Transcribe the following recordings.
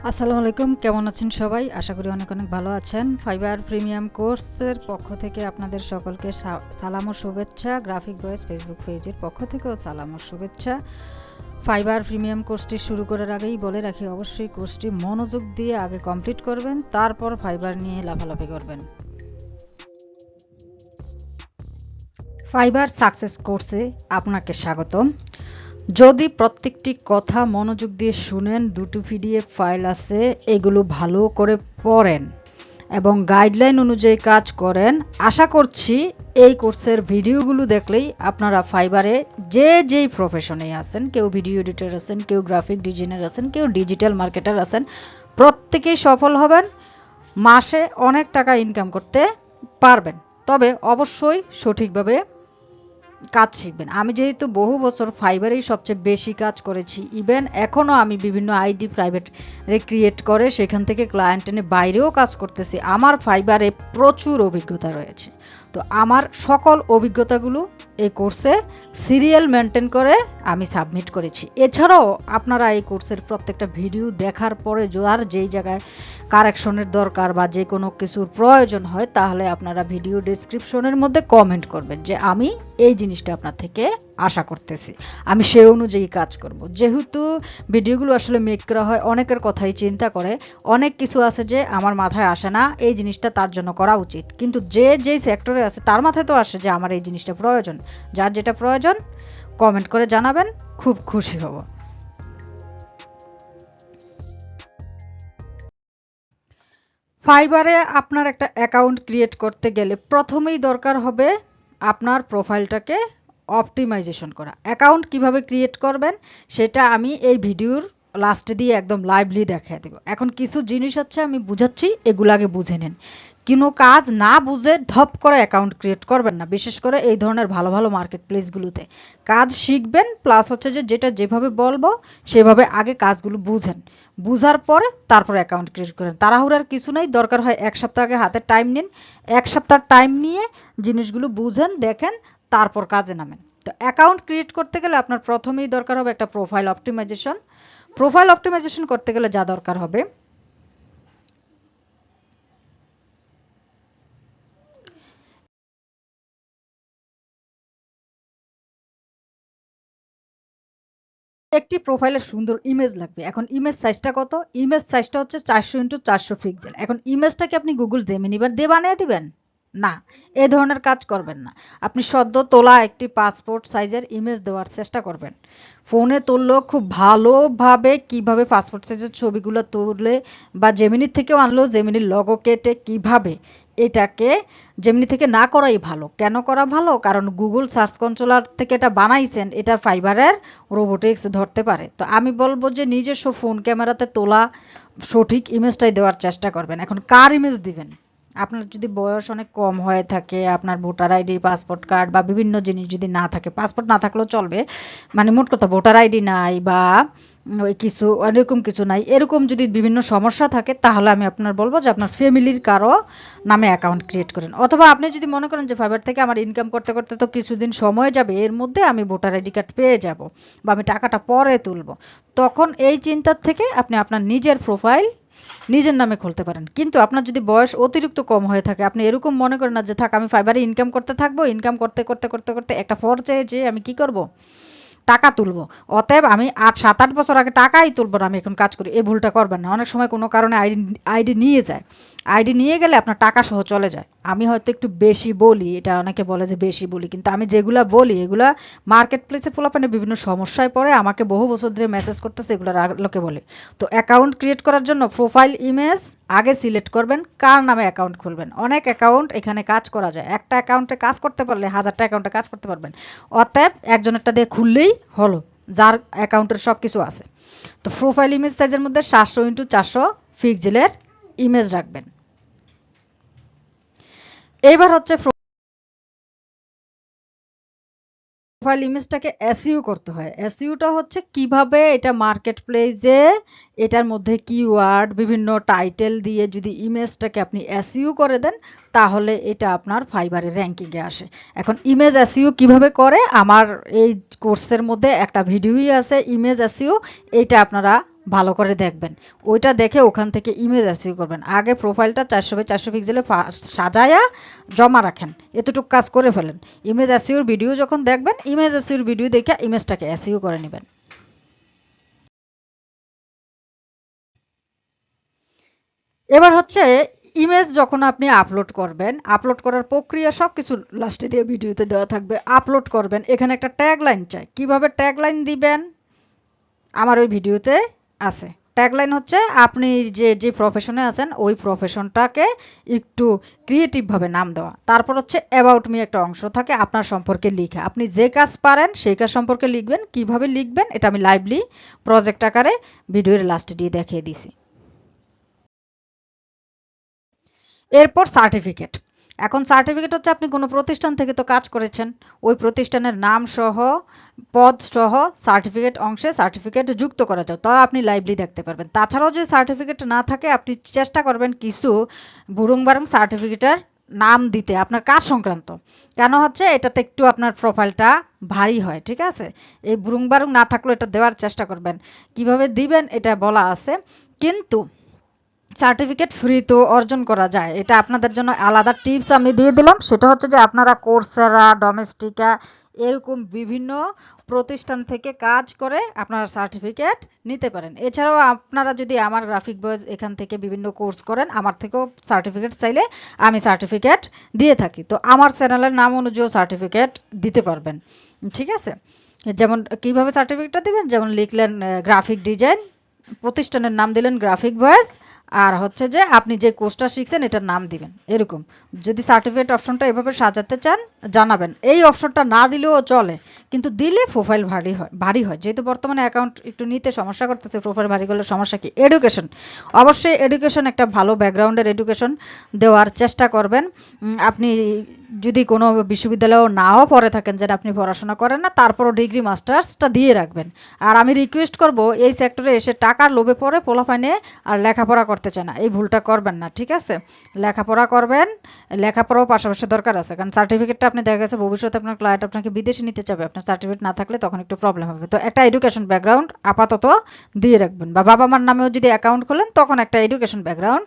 আসসালামু আলাইকুম, কেমন আছেন সবাই? আশা করি অনেক অনেক ভালো আছেন। ফাইবার প্রিমিয়াম কোর্সের পক্ষ থেকে আপনাদের সকলকে সালাম ও শুভেচ্ছা। গ্রাফিক বয়েস ফেসবুক পেজের পক্ষ থেকেও সালাম ও শুভেচ্ছা। ফাইবার প্রিমিয়াম কোর্সটি শুরু করার আগেই বলে রাখি, অবশ্যই কোর্সটি মনোযোগ দিয়ে আগে কমপ্লিট করবেন, তারপর ফাইবার নিয়ে লাফালাফি করবেন। ফাইবার সাকসেস কোর্সে আপনাকে স্বাগতম। যদি প্রত্যেকটি কথা মনোযোগ দিয়ে শুনেন, দুটো পিডিএফ ফাইল আছে, এগুলো ভালো করে পড়েন এবং গাইডলাইন অনুযায়ী কাজ করেন, আশা করছি এই কোর্সের ভিডিওগুলো দেখলেই আপনারা ফাইবারে যেই প্রফেশনে আছেন, কেউ ভিডিও এডিটর আছেন, কেউ গ্রাফিক ডিজাইনার আছেন, কেউ ডিজিটাল মার্কেটার আছেন, প্রত্যেকেই সফল হবেন, মাসে অনেক টাকা ইনকাম করতে পারবেন। তবে অবশ্যই সঠিকভাবে কাজ শিখবেন। আমি যেহেতু বহু বছর ফাইবারেই সবচেয়ে বেশি কাজ করেছি, ইভেন এখনও আমি বিভিন্ন আইডি প্রাইভেট ক্রিয়েট করে সেখান থেকে ক্লায়েন্ট এনে বাইরেও কাজ করতেছি, আমার ফাইবারে প্রচুর অভিজ্ঞতা রয়েছে। তো আমার সকল অভিজ্ঞতাগুলো এই কোর্সে সিরিয়াল মেনটেন করে আমি সাবমিট করেছি। এছাড়াও আপনারা এই কোর্সের প্রত্যেকটা ভিডিও দেখার পরে যার যেই জায়গায় কারেকশনের দরকার বা যে কোনো কিছুর প্রয়োজন হয়, তাহলে আপনারা ভিডিও ডেসক্রিপশনের মধ্যে কমেন্ট করবেন যে আমি এই জিনিসটা আপনার থেকে আশা করতেছি, আমি সেই অনুযায়ী কাজ করব। যেহেতু ভিডিওগুলো আসলে মেক করা হয় অনেকের কথাই চিন্তা করে, অনেক কিছু আছে যে আমার মাথায় আসে না, এই জিনিসটা তার জন্য করা উচিত, কিন্তু যেই সেক্টরে আছে তার মাথায় তো আসে যে আমার এই জিনিসটা প্রয়োজন। যার যেটা প্রয়োজন কমেন্ট করে জানাবেন, খুব খুশি হব। ফাইবারে আপনার একটা অ্যাকাউন্ট ক্রিয়েট করতে গেলে প্রথমেই দরকার হবে আপনার প্রোফাইলটাকে অপটিমাইজেশন করা। অ্যাকাউন্ট কিভাবে ক্রিয়েট করবেন সেটা আমি এই ভিডিওর লাস্টে দিয়ে একদম লাইভলি দেখিয়ে দেব। এখন কিছু জিনিস হচ্ছে আমি বুঝাচ্ছি, এগুলো আগে বুঝে নেন। কোনো কাজ না বুঝে ধপ করে অ্যাকাউন্ট ক্রিয়েট করবেন না, বিশেষ করে এই ধরনের ভালো ভালো মার্কেট প্লেসগুলোতে। কাজ শিখবেন, প্লাস হচ্ছে যে যেটা যেভাবে বলবো সেভাবে আগে কাজগুলো বুঝেন, বুঝার পরে তারপর অ্যাকাউন্ট ক্রিয়েট করেন। তাড়াহুড়ার কিছু নাই, দরকার হয় 1 সপ্তাহ আগে হাতে টাইম নিন, 1 সপ্তাহ টাইম নিয়ে জিনিসগুলো বুঝেন, দেখেন, তারপর কাজে নামেন। তো অ্যাকাউন্ট ক্রিয়েট করতে গেলে আপনার প্রথমেই দরকার হবে একটা প্রোফাইল অপটিমাইজেশন। প্রোফাইল অপটিমাইজেশন করতে গেলে যা দরকার হবে, একটি প্রোফাইলের সুন্দর ইমেজ লাগবে। এখন ইমেজ সাইজটা কত? ইমেজ সাইজটা হচ্ছে 400x400 পিক্সেল। এখন ইমেজটাকে আপনি গুগল জেমিনি দিয়ে বানিয়ে দিবেন? না, এ ধরনের কাজ করবেন না। আপনি সদ্য তোলা একটি পাসপোর্ট সাইজের ইমেজ দেওয়ার চেষ্টা করবেন। ফোনে তুললেও খুব ভালোভাবে কিভাবে পাসপোর্ট সাইজের ছবিগুলো তুলে, বা জেমিনির থেকেও আনলেও জেমিনির লগো কেটে কিভাবে, এটাকে জেমিনি থেকে না করাই ভালো। কেন করা ভালো? কারণ গুগল সার্চ কন্ট্রোলার থেকে এটা বানাইছেন, এটা ফাইবারের রোবোটিক্স ধরতে পারে। তো আমি বলবো যে নিজস্ব ফোন ক্যামেরাতে তোলা সঠিক ইমেজটাই দেওয়ার চেষ্টা করবেন। এখন কার ইমেজ দিবেন? আপনার যদি বয়স অনেক কম হয়ে থাকে, আপনার ভোটার আইডি, পাসপোর্ট কার্ড বা বিভিন্ন জিনিস যদি না থাকে, পাসপোর্ট না থাকলেও চলবে, মানে মোট কথা ভোটার আইডি নাই বা ওই কিছু এরকম কিছু নাই, এরকম যদি বিভিন্ন সমস্যা থাকে, তাহলে আমি আপনার বলবো যে আপনার ফ্যামিলির কারো নামে অ্যাকাউন্ট ক্রিয়েট করেন। অথবা আপনি যদি মনে করেন যে ফাইবার থেকে আমার ইনকাম করতে করতে তো কিছুদিন সময় যাবে, এর মধ্যে আমি ভোটার আইডি কার্ড পেয়ে যাব বা আমি টাকাটা পরে তুলব, তখন এই চিন্তার থেকে আপনি আপনার নিজের প্রোফাইল নিজের নামে খুলতে পারেন। কিন্তু আপনার যদি বয়স অতিরিক্ত কম হয়ে থাকে, আপনি এরকম মনে করেন না যে থাক আমি ফাইবারে ইনকাম করতে থাকবো, ইনকাম করতে করতে করতে করতে একটা পর্যায়ে যে আমি কি করব, টাকা তুলবো, অতএব আমি 7-8 বছর আগে টাকাই তুলবো না, আমি এখন কাজ করি, এই ভুলটা করবেন না। অনেক সময় কোনো কারণে আইডি নিয়ে যায়, আইডি নিয়ে গেলে আপনার টাকা সহ চলে যায়। আমি হয়তো একটু বেশি বলি, এটা অনেকে বলে যে বেশি বলি, কিন্তু আমি যেগুলা বলি এগুলা মার্কেট প্লেসে পোলাপানে বিভিন্ন সমস্যায় পড়ে, আমাকে বহু বছর ধরে মেসেজ করতেছে, এগুলো লোকে বলে। তো অ্যাকাউন্ট ক্রিয়েট করার জন্য প্রোফাইল ইমেজ আগে সিলেক্ট করবেন, কার নামে অ্যাকাউন্ট খুলবেন। অনেক অ্যাকাউন্ট এখানে কাজ করা যায়, একটা অ্যাকাউন্টে কাজ করতে পারলে 1000টা অ্যাকাউন্টে কাজ করতে পারবেন। অতএব একজনেরটা দিয়ে খুললেই হলো, যার অ্যাকাউন্টের সব কিছু আছে। তো প্রোফাইল ইমেজ সাইজের মধ্যে 700x400 পিক্সেলের ইমেজ রাখবেন। এইবার হচ্ছে প্রোফাইল ইমেজটাকে এসইও করতে হয়। এসইওটা হচ্ছে কিভাবে এটা মার্কেট প্লেসে, এটার মধ্যে কিওয়ার্ড বিভিন্ন টাইটেল দিয়ে যদি ইমেজটাকে আপনি এসইও করে দেন, তাহলে এটা আপনার ফাইবারের র্যাঙ্কিংয়ে আসে। এখন ইমেজ এসইও কিভাবে করে, আমার এই কোর্সের মধ্যে একটা ভিডিওই আছে ইমেজ এসইও, এইটা আপনারা ভালো করে দেখবেন। ওইটা দেখে ওখান থেকে ইমেজ এসইও করবেন। আগে প্রোফাইলটা 400x400 পিক্সেলে সাজায়া জমা রাখেন। এতটুকু কাজ করে ফেলেন। ইমেজ এসইওর ভিডিও যখন দেখবেন, ইমেজ এসইওর ভিডিও দেখে ইমেজটাকে এসইও করে নেবেন। এবার হচ্ছে ইমেজ যখন আপনি আপলোড করবেন, আপলোড করার প্রক্রিয়া সবকিছু লাস্টে দিয়ে ভিডিওতে দেওয়া থাকবে। আপলোড করবেন, এখানে একটা ট্যাগলাইন চাই। কিভাবে ট্যাগলাইন দিবেন আমার ওই ভিডিওতে আছে। ট্যাগলাইন হচ্ছে আপনি যে প্রফেশনে আছেন ওই প্রফেশনটাকে একটু ক্রিয়েটিভভাবে নাম দেওয়া। তারপর হচ্ছে অ্যাবাউট মি একটা অংশ থাকে আপনার সম্পর্কে লিখা। আপনি যে কাজ পারেন সেই কাজ সম্পর্কে লিখবেন। কিভাবে লিখবেন এটা আমি লাইভলি প্রজেক্ট আকারে ভিডিওর লাস্টে দিয়ে দেখিয়ে দিছি। এরপর সার্টিফিকেট। এখন সার্টিফিকেট হচ্ছে আপনি কোনো প্রতিষ্ঠান থেকে তো কাজ করেছেন, ওই প্রতিষ্ঠানের নাম সহ পদ সহ সার্টিফিকেট অংশে সার্টিফিকেট যুক্ত করা যায়, তা আপনি লাইভলি দেখতে পারবেন। তাছাড়াও যদি সার্টিফিকেট না থাকে আপনি চেষ্টা করবেন কিছু বুরুং বারুং সার্টিফিকেটের নাম দিতে আপনার কাজ সংক্রান্ত। কেন হচ্ছে এটাতে একটু আপনার প্রোফাইলটা ভারী হয়, ঠিক আছে? এই বুরুং বারুং না থাকলেও এটা দেওয়ার চেষ্টা করবেন। কিভাবে দিবেন এটা বলা আছে, কিন্তু সার্টিফিকেট ফ্রি তো অর্জন করা যায়। এটা আপনাদের জন্য আলাদা টিপস আমি দিয়ে দিলাম। সেটা হচ্ছে যে আপনারা কোর্সেরা, ডোমেস্টিকা এরকম বিভিন্ন প্রতিষ্ঠান থেকে কাজ করে আপনারা সার্টিফিকেট নিতে পারেন। এছাড়াও আপনারা যদি আমার গ্রাফিক বয়েজ এখান থেকে বিভিন্ন কোর্স করেন, আমার থেকেও সার্টিফিকেট চাইলে আমি সার্টিফিকেট দিয়ে থাকি। তো আমার চ্যানেলের নাম অনুযায়ী সার্টিফিকেট দিতে পারবেন, ঠিক আছে? যেমন কিভাবে সার্টিফিকেটটা দিবেন, যেমন লিখলেন গ্রাফিক ডিজাইন, প্রতিষ্ঠানের নাম দিলেন গ্রাফিক বয়েজ, আর হচ্ছে যে আপনি যে কোর্সটা শিখছেন এটার নাম দিবেন। এরকম যদি সার্টিফিকেট অপশনটা এভাবে সাজাতে চান জানাবেন। এই অপশনটা না দিলেও চলে, কিন্তু দিলে প্রোফাইল ভারী হয়। যেহেতু বর্তমানে অ্যাকাউন্ট একটু নিতে সমস্যা করতেছে, প্রোফাইল ভারী করলে সমস্যা কি? এডুকেশন, অবশ্যই এডুকেশন একটা ভালো ব্যাকগ্রাউন্ডের এডুকেশন দেওয়ার চেষ্টা করবেন। আপনি যদি কোনো বিশ্ববিদ্যালয়েও নাও পড়ে থাকেন, যেটা আপনি পড়াশোনা করেন না, তারপরও ডিগ্রি মাস্টার্সটা দিয়ে রাখবেন। আর আমি রিকোয়েস্ট করব এই সেক্টরে এসে টাকার লোভে পড়ে পোলাপাইনে আর লেখাপড়া করতে চায় না, এই ভুলটা করবেন না, ঠিক আছে? লেখাপড়া করবেন, লেখাপড়াও পাশাপাশি দরকার আছে। কারণ সার্টিফিকেটটা আপনি দেখা গেছে ভবিষ্যতে আপনার ক্লায়েন্ট আপনাকে বিদেশে নিতে চাবে, আপনার সার্টিফিকেট না থাকলে তখন একটু প্রবলেম হবে। তো একটা এডুকেশন ব্যাকগ্রাউন্ড আপাতত দিয়ে রাখবেন, বা বাবা মার নামেও যদি অ্যাকাউন্ট খোলেন তখন একটা এডুকেশন ব্যাকগ্রাউন্ড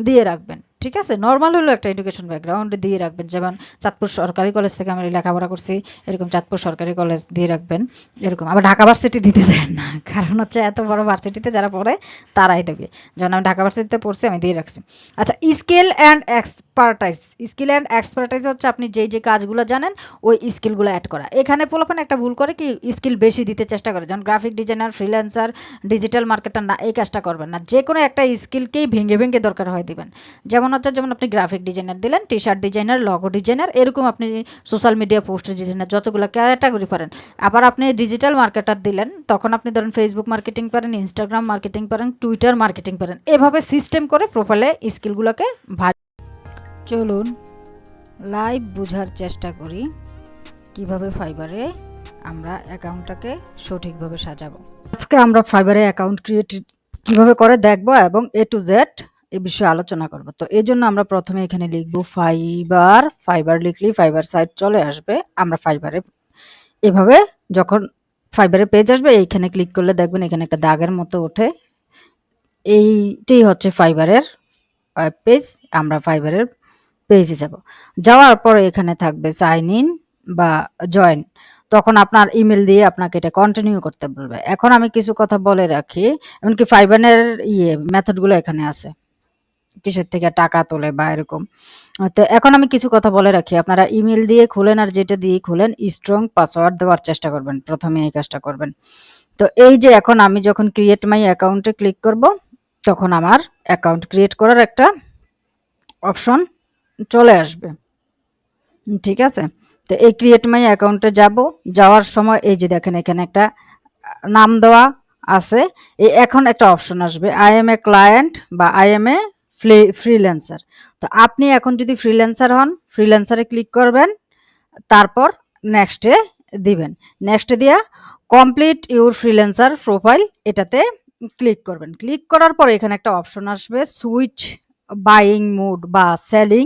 দিয়ে রাখবেন, ঠিক আছে? নর্মাল হলো একটা এডুকেশন ব্যাকগ্রাউন্ড দিয়ে রাখবেন। যেমন চাঁদপুর সরকারি কলেজ থেকে আমি লেখাপড়া করছি, এরকম চাঁদপুর সরকারি কলেজ দিয়ে রাখবেন। এরকম আবার ঢাকা ভার্সিটি দিতে দেন না, কারণ হচ্ছে এত বড় ভার্সিটিতে যারা পড়ে তারাই দেবে। যেমন আমি ঢাকা ভার্সিটিতে পড়ছি, আমি দিয়ে রাখছি। আচ্ছা, skill and expertise. Skill and expertise হচ্ছে আপনি যে কাজগুলো জানেন ওই স্কিলগুলো অ্যাড করা। এখানে পোলাপান একটা ভুল করে কি, স্কিল বেশি দিতে চেষ্টা করে, যেমন graphic designer, freelancer, digital marketer, না এই কাজটা করবেন না। যে কোনো একটা স্কিলকেই ভেঙে ভেঙে দরকার হয় দিবেন। যেমন হচ্ছে, যেমন আপনি গ্রাফিক ডিজাইনার দিলেন, T shirt designer, logo designer, এরকম আপনি সোশ্যাল মিডিয়া পোস্টার ডিজাইনার, যতগুলো ক্যাটাগরি পারেন। আবার আপনি ডিজিটাল মার্কেটার দিলেন, তখন আপনি ধরেন ফেসবুক মার্কেটিং পারেন, ইনস্টাগ্রাম মার্কেটিং পারেন, টুইটার মার্কেটিং পারেন। এভাবে সিস্টেম করে প্রোফাইলে স্কিলগুলোকে চলুন লাইভ বোঝার চেষ্টা করি কিভাবে ফাইবারে আমরা অ্যাকাউন্টটাকে সঠিকভাবে সাজাবো। আজকে আমরা ফাইবারে অ্যাকাউন্ট ক্রিয়েট কিভাবে করে দেখবো এবং এ টু জেড এ বিষয়ে আলোচনা করব। তো এই জন্য আমরা প্রথমে এখানে লিখব ফাইবার। ফাইবার লিখলেই ফাইবার সাইট চলে আসবে। আমরা ফাইবারে এভাবে যখন ফাইবারের পেজ আসবে, এইখানে ক্লিক করলে দেখবেন এখানে একটা দাগের মতো ওঠে। এইটাই হচ্ছে ফাইবারের পেজ। আমরা ফাইবারের পেজে যাব। যাওয়ার পরে এখানে থাকবে সাইন ইন বা জয়েন। তখন আপনার ইমেল দিয়ে আপনাকে এটা কন্টিনিউ করতে বলবে। এখন আমি কিছু কথা বলে রাখি, এমনকি ফাইবারের মেথডগুলো এখানে আছে, কিসের থেকে টাকা তোলে বা এরকম। তো এখন আমি কিছু কথা বলে রাখি, আপনারা ইমেল দিয়ে খুলেন আর যেটা দিয়ে খুলেন স্ট্রং পাসওয়ার্ড দেওয়ার চেষ্টা করবেন। প্রথমে এই কাজটা করবেন। তো এই যে এখন আমি যখন ক্রিয়েট মাই অ্যাকাউন্টে ক্লিক করব, তখন আমার অ্যাকাউন্ট ক্রিয়েট করার একটা অপশন চলে আসবে, ঠিক আছে? তো এই ক্রিয়েট মাই অ্যাকাউন্টে যাব। যাওয়ার সময় এই যে দেখেন এখানে একটা নাম দেওয়া আছে। এখন একটা অপশন আসবে আই এম এ ক্লায়েন্ট বা আই এম এ ফ্রিল্যান্সার। তো আপনি এখন যদি ফ্রিল্যান্সার হন, ফ্রিল্যান্সারে ক্লিক করবেন, তারপর নেক্সটে দিবেন। নেক্সটে দিয়া কমপ্লিট ইউর ফ্রিল্যান্সার প্রোফাইল এটাতে ক্লিক করবেন। ক্লিক করার পর এখানে একটা অপশন আসবে সুইচ বাইং মুড বা সেলিং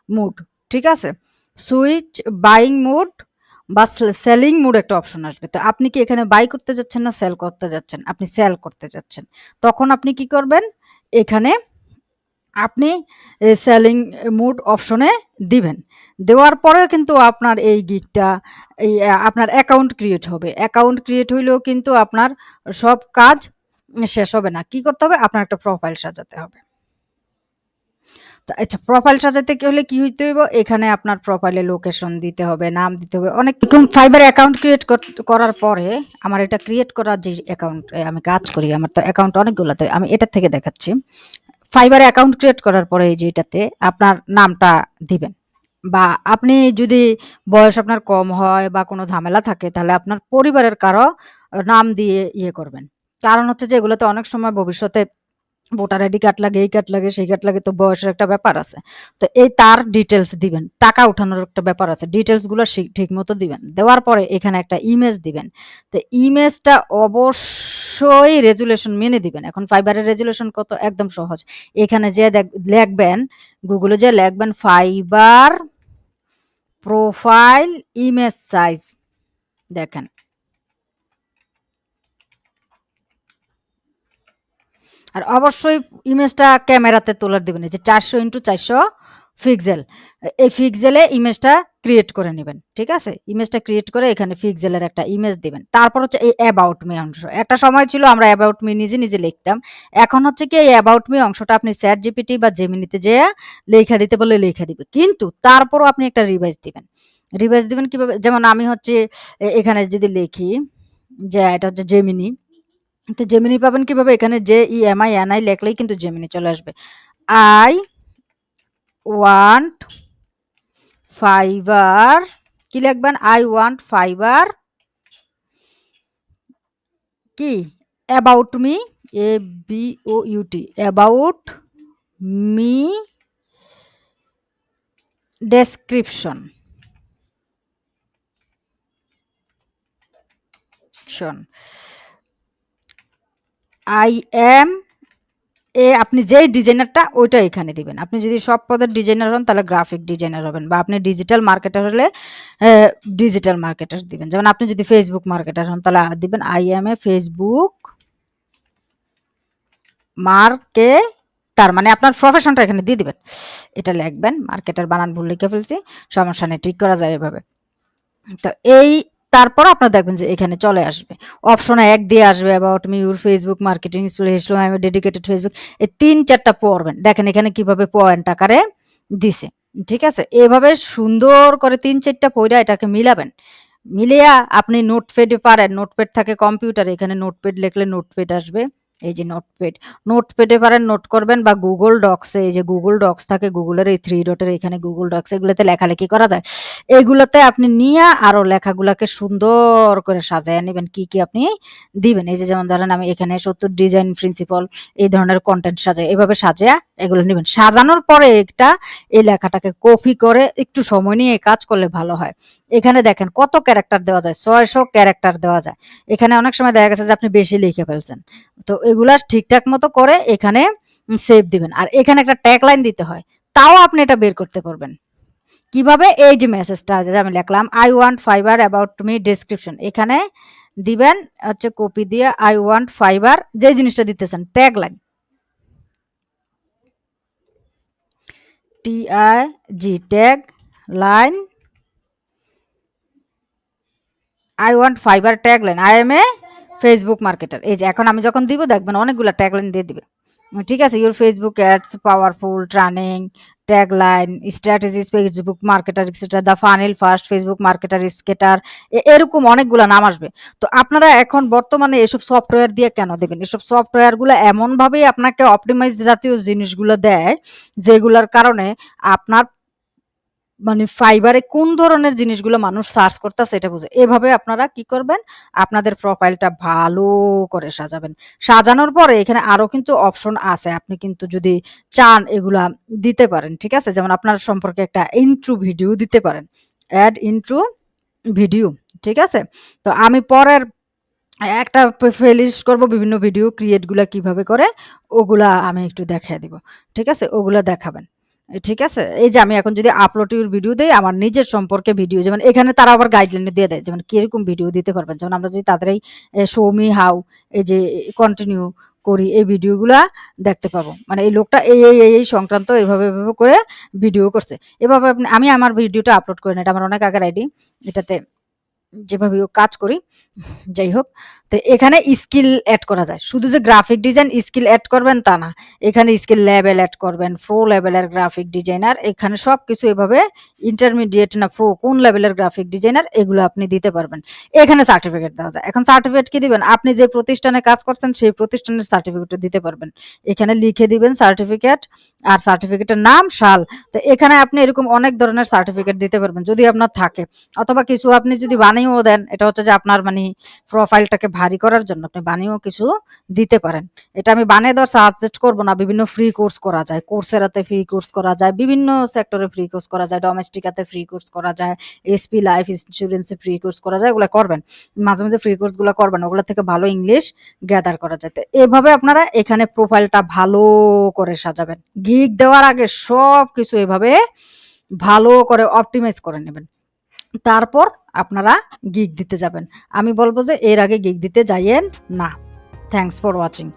মুড, ঠিক আছে? সুইচ বাইং মুড বা সেলিং মোড একটা অপশন আসবে। তো আপনি কি এখানে বাই করতে যাচ্ছেন না সেল করতে যাচ্ছেন? আপনি সেল করতে যাচ্ছেন। তখন আপনি কি করবেন? এখানে আপনি সেলিং মোড অপশনে দিবেন। দেওয়ার পরেও কিন্তু আপনার এই গিগটা আপনার অ্যাকাউন্ট ক্রিয়েট হবে। অ্যাকাউন্ট ক্রিয়েট হইলেও কিন্তু আপনার সব কাজ শেষ হবে না। কি করতে হবে? আপনার একটা প্রোফাইল সাজাতে হবে। তো আচ্ছা, প্রোফাইল সাজাতে কি হলে কি হইতে হইব? এখানে আপনার প্রোফাইলে লোকেশন দিতে হবে, নাম দিতে হবে। অনেক রকম ফাইবার অ্যাকাউন্ট ক্রিয়েট করার পরে আমার এটা ক্রিয়েট করার যে অ্যাকাউন্ট আমি কাজ করি, আমার তো অ্যাকাউন্ট অনেকগুলো। তো আমি এটা থেকে দেখাচ্ছি। ফাইবারে অ্যাকাউন্ট ক্রিয়েট করার পরে এই যে এটাতে আপনার নামটা দিবেন। বা আপনি যদি বয়স আপনার কম হয় বা কোনো ঝামেলা থাকে তাহলে আপনার পরিবারের কারো নাম দিয়ে ইয়ে করবেন। কারণ হচ্ছে যে এগুলোতে অনেক সময় ভবিষ্যতে ভোটার আইডি কার্ড লাগে, এই কার্ড লাগে, সেই কার্ড লাগে, তো বয়সের একটা ব্যাপার আছে। তো এই তার ডিটেইলস দিবেন। টাকা উঠানোর একটা ব্যাপার আছে। ডিটেইলস গুলো ঠিক মতো দিবেন। দেওয়ার পরে এখানে একটা ইমেজ দিবেন। তো ইমেজটা অবশ্যই রেজুলেশন মেনে দিবেন। এখন ফাইবারের রেজুলেশন কত? একদম সহজ। এখানে যে লিখবেন, গুগলে যে লিখবেন ফাইবার প্রোফাইল ইমেজ সাইজ, দেখেন। আর অবশ্যই ইমেজটা ক্যামেরাতে তোলার দিবেন। এই যে 400x400 পিক্সেল। এই পিক্সেলে ইমেজটা ক্রিয়েট করে নিবেন। ঠিক আছে? ইমেজটা ক্রিয়েট করে এখানে পিক্সেলের একটা ইমেজ দিবেন। তারপর হচ্ছে এই অ্যাবাউট মি অংশ। একটা সময় ছিল আমরা অ্যাবাউট মি নিজে লিখতাম। এখন হচ্ছে কি এই অ্যাবাউট মি অংশটা আপনি ChatGPT বা Gemini-তে যেয়ে লেখা দিতে বললে লেখা দিবে। কিন্তু তারপরও আপনি একটা রিভাইজ দিবেন। রিভাইজ দিবেন কিভাবে? যেমন আমি হচ্ছে এখানে যদি লিখি যে এটা হচ্ছে Gemini, তো জেমিনি পাবেন কিভাবে? এখানে JEMINI লেখলেই কিন্তু জেমিনি চলে আসবে। আই ওয়ান্ট ফাইবার, কি লিখবেন? আই ওয়ান্ট ফাইবার কি about me, ABOUT, about me description I am আপনি যেই ডিজাইনারটা ওইটা এখানে দিবেন। আপনি যদি সব পদের ডিজাইনার হন তাহলে গ্রাফিক ডিজাইনার হবেন, বা আপনি ডিজিটাল মার্কেটার হলে ডিজিটাল মার্কেটার দিবেন। যেমন আপনি যদি ফেসবুক মার্কেটার হন তাহলে দিবেন আই এম এ ফেসবুক তার মানে আপনার প্রফেশনটা এখানে দিয়ে দিবেন। এটা লিখবেন। মার্কেটার বানান ভুল লিখে ফেলছি, সমস্যা নেই, ঠিক করা যায় এভাবে। তো এই তারপর আপনার দেখবেন যে এখানে চলে আসবে অপশনে 1 দিয়ে আসবে about me, your Facebook marketing specialist, I am dedicated Facebook. এই 3-4টা পড়বেন। দেখেন এখানে কিভাবে পয়েন্ট আকারে দিছে। ঠিক আছে? এভাবে সুন্দর করে 3-4টা পইড়া এটাকে মিলাবেন। মিলিয়া আপনি নোটপ্যাডে পারেন, নোটপ্যাড থাকে কম্পিউটারে, এখানে নোটপ্যাড লিখলে নোটপ্যাড আসবে। এই যে নোটপ্যাড, নোটপ্যাডে পারেন নোট করবেন, বা গুগল ডক্সে, এই যে গুগল ডক্স থাকে গুগলের এই 3 ডটের এখানে গুগল ডক্স, এগুলোতে লেখালেখি করা যায়। এগুলোতে আপনি নিয়ে আরো লেখাগুলাকে সুন্দর করে সাজায় নেবেন। কি আপনি দিবেন? এই যে যেমন ধরেন আমি এখানে 70 ডিজাইন প্রিন্সিপাল এই ধরনের কন্টেন্ট সাজাই, এভাবে সাজায়া এগুলো নেবেন। সাজানোর পরে একটা এই লেখাটাকে কপি করে একটু সময় নিয়ে কাজ করলে ভালো হয়। এখানে দেখেন কত ক্যারেক্টার দেওয়া যায়, 600 ক্যারেক্টার দেওয়া যায়। এখানে অনেক সময় দেখা গেছে যে আপনি বেশি লিখে ফেলছেন। তো এগুলা ঠিকঠাক মতো করে এখানে সেভ দিবেন। আর এখানে একটা ট্যাগ লাইন দিতে হয়, তাও আপনি এটা বের করতে পারবেন। কিভাবে? এই যে মেসেজটা যে আমি লিখলাম I want fibre about me description, এখানে দিবেন হচ্ছে কপি দিয়ে আই ওয়ান্ট ফাইবার, যে জিনিসটা দিতেছেন tag line, TIG tag line, I want fibre tag line, I M A Facebook marketer. এই যে এখন আমি যখন দিব দেখবেন অনেকগুলো ট্যাগ লাইন দিয়ে দিবে। ঠিক আছে? Your Facebook ads powerful training tag line strategies Facebook marketer etcetera, the funnel first Facebook marketer skater, এরকম অনেকগুলো নাম আসবে। তো আপনারা এখন বর্তমানে এসব সফটওয়্যার দিয়ে কেন দেবেন? এসব সফটওয়্যারগুলো এমনভাবেই আপনাকে অপটিমাইজ জাতীয় জিনিসগুলো দেয় যেগুলোর কারণে আপনার মানে ফাইবারে কোন ধরনের জিনিসগুলো মানুষ সার্চ করতেছে এটা বুঝে। এভাবে আপনারা কি করবেন? আপনাদের প্রোফাইলটা ভালো করে সাজাবেন। সাজানোর পরে এখানে আরো কিন্তু অপশন আছে। আপনি কিন্তু যদি চান এগুলা দিতে পারেন। ঠিক আছে? যেমন আপনার সম্পর্কে একটা ইন্ট্রো ভিডিও দিতে পারেন। Add intro video. ঠিক আছে? তো আমি পরের একটা প্লেলিস্ট করব বিভিন্ন ভিডিও ক্রিয়েট গুলা কিভাবে করে, ওগুলা আমি একটু দেখায় দিব। ঠিক আছে? ওগুলা দেখাবেন। ঠিক আছে? এই যে আমি এখন যদি আপলোড ইউর ভিডিও দেই, আমার নিজের সম্পর্কে ভিডিও, যেমন এখানে তারা আবার গাইডলাইন দিয়ে দেয় যেমন কিরকম ভিডিও দিতে পারবেন। যেমন আমরা যদি তাদের এই শো মি হাউ, এই যে কন্টিনিউ করি, এই ভিডিওগুলা দেখতে পাবো। মানে এই লোকটা এই সংক্রান্ত এভাবে করে ভিডিও করছে। এভাবে আমি আমার ভিডিওটা আপলোড করি না, এটা আমার অনেক আগের আইডি, এটাতে যেভাবে কাজ করি। যাই হোক, তো এখানে স্কিল অ্যাড করা যায়। শুধু যে গ্রাফিক ডিজাইন স্কিল অ্যাড করবেন তা না, এখানে স্কিল লেভেল অ্যাড করবেন, প্রো লেভেলের গ্রাফিক ডিজাইনার, এখানে সব কিছু এভাবে ইন্টারমিডিয়েট না প্রো কোন লেভেলের গ্রাফিক ডিজাইনার এগুলো আপনি দিতে পারবেন। এখানে সার্টিফিকেট দেওয়া যায়। এখন সার্টিফিকেট কি দিবেন? আপনি যে প্রতিষ্ঠানে কাজ করছেন সেই প্রতিষ্ঠানের সার্টিফিকেটও দিতে পারবেন। এখানে লিখে দিবেন সার্টিফিকেট আর সার্টিফিকেটের নাম, সাল। তো এখানে আপনি এরকম অনেক ধরনের সার্টিফিকেট দিতে পারবেন যদি আপনার থাকে, অথবা কিছু আপনি যদি বানিয়েও দেন, এটা হচ্ছে যে আপনার মানে প্রোফাইলটাকে ভারী করার জন্য আপনি বানিয়েও কিছু দিতে পারেন। এটা আমি বানিয়ে দেওয়ার সাজেস্ট করবো না। বিভিন্ন ফ্রি কোর্স করা যায়, কোর্সেরাতে ফ্রি কোর্স করা যায়, বিভিন্ন সেক্টরে ফ্রি কোর্স করা যায়, ডোমেস্টিকাতে ফ্রি কোর্স করা যায়, এসপি লাইফ ইন্স্যুরেন্সে ফ্রি কোর্স করা যায়। ওগুলো করবেন, মাঝে মধ্যে ফ্রি কোর্সগুলো করবেন, ওগুলো থেকে ভালো ইংলিশ গ্যাদার করা যায়। তো এভাবে আপনারা এখানে প্রোফাইলটা ভালো করে সাজাবেন। গিগ দেওয়ার আগে সব কিছু এভাবে ভালো করে অপটিমাইজ করে নেবেন, তারপর আপনারা গিগ দিতে যাবেন। আমি বলবো যে এর আগে গিগ দিতে যাইয়েন না। Thanks for watching.